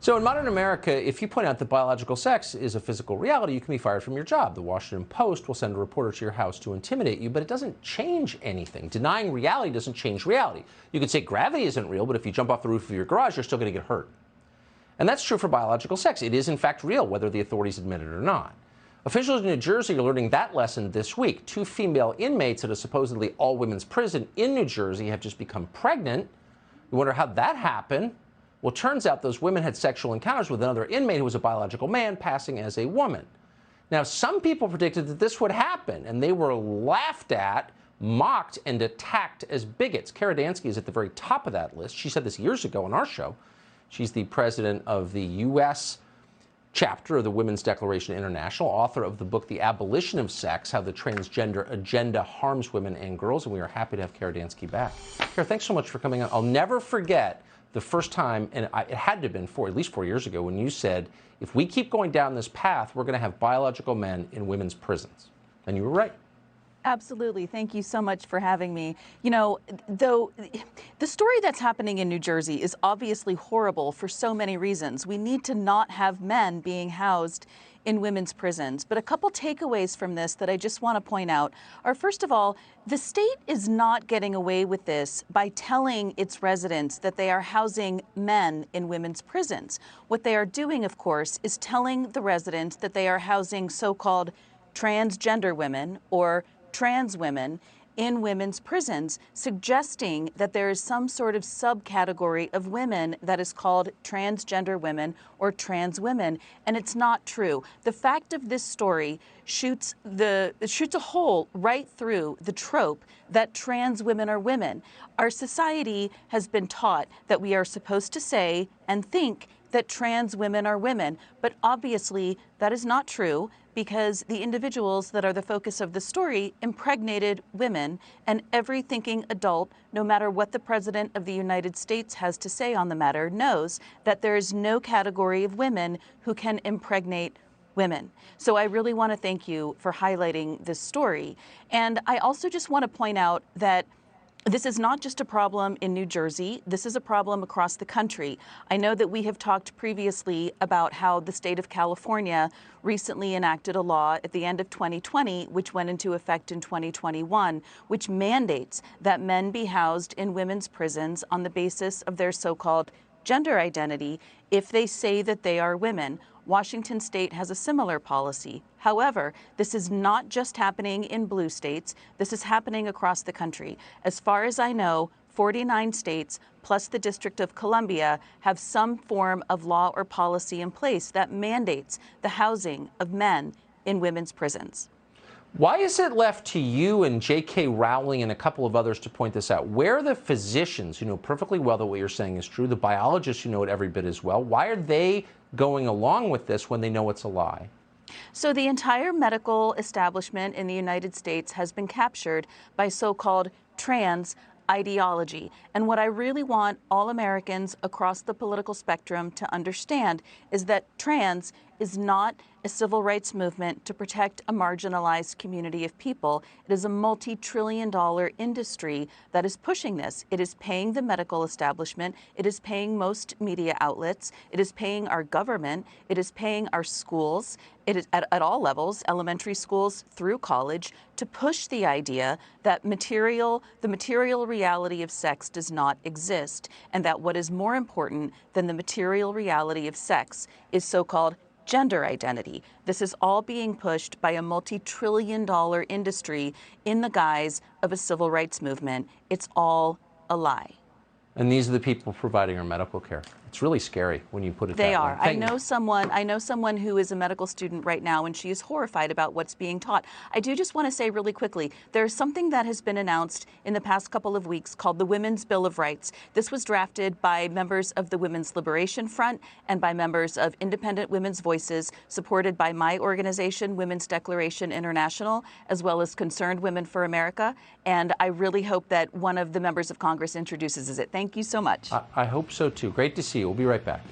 So in modern America, if you point out that biological sex is a physical reality, you can be fired from your job. The Washington Post will send a reporter to your house to intimidate you, but it doesn't change anything. Denying reality doesn't change reality. You could say gravity isn't real, but if you jump off the roof of your garage, you're still going to get hurt. And that's true for biological sex. It is, in fact, real, whether the authorities admit it or not. Officials in New Jersey are learning that lesson this week. 2 female inmates at a supposedly all-women's prison in New Jersey have just become pregnant. You wonder how that happened. Well, it turns out those women had sexual encounters with another inmate who was a biological man passing as a woman. Now, some people predicted that this would happen, and they were laughed at, mocked, and attacked as bigots. Kara Dansky is at the very top of that list. She said this years ago on our show. She's the president of the U.S. chapter of the Women's Declaration International, author of the book, The Abolition of Sex, How the Transgender Agenda Harms Women and Girls, and we are happy to have Kara Dansky back. Kara, thanks so much for coming on. I'll never forget the first time, and it had to have been at least 4 years ago, when you said, if we keep going down this path, we're going to have biological men in women's prisons. And you were right. Absolutely. Thank you so much for having me. You know, though the story that's happening in New Jersey is obviously horrible for so many reasons. We need to not have men being housed in women's prisons. But a couple takeaways from this that I just want to point out are, first of all, the state is not getting away with this by telling its residents that they are housing men in women's prisons. What they are doing, of course, is telling the residents that they are housing so-called transgender women or trans women in women's prisons, suggesting that there is some sort of subcategory of women that is called transgender women or trans women, and it's not true. The fact of this story shoots a hole right through the trope that trans women are women. Our society has been taught that we are supposed to say and think that trans women are women, but obviously that is not true, because the individuals that are the focus of the story impregnated women, and every thinking adult, no matter what the President of the United States has to say on the matter, knows that there is no category of women who can impregnate women. So I really want to thank you for highlighting this story. And I also just want to point out that this is not just a problem in New Jersey. This is a problem across the country. I know that we have talked previously about how the state of California recently enacted a law at the end of 2020, which went into effect in 2021, which mandates that men be housed in women's prisons on the basis of their so-called gender identity if they say that they are women. Washington State has a similar policy. However, this is not just happening in blue states. This is happening across the country. As far as I know, 49 states plus the District of Columbia have some form of law or policy in place that mandates the housing of men in women's prisons. Why is it left to you and J.K. Rowling and a couple of others to point this out? Where are the physicians who know perfectly well that what you're saying is true, the biologists who know it every bit as well? Why are they going along with this when they know it's a lie? So the entire medical establishment in the United States has been captured by so-called trans ideology. And what I really want all Americans across the political spectrum to understand is that trans is not a civil rights movement to protect a marginalized community of people. It is a multi-trillion-dollar industry that is pushing this. It is paying the medical establishment. It is paying most media outlets. It is paying our government. It is paying our schools. It is at all levels, elementary schools through college, to push the idea that the material reality of sex does not exist, and that what is more important than the material reality of sex is so-called gender identity. This is all being pushed by a multi-trillion-dollar industry in the guise of a civil rights movement. It's all a lie. And these are the people providing our medical care. It's really scary when you put it that way. They are. I know someone who is a medical student right now, and she is horrified about what's being taught. I do just want to say really quickly, there's something that has been announced in the past couple of weeks called the Women's Bill of Rights. This was drafted by members of the Women's Liberation Front and by members of Independent Women's Voices, supported by my organization, Women's Declaration International, as well as Concerned Women for America. And I really hope that one of the members of Congress introduces it. Thank you so much. I hope so, too. Great to see you. We'll be right back.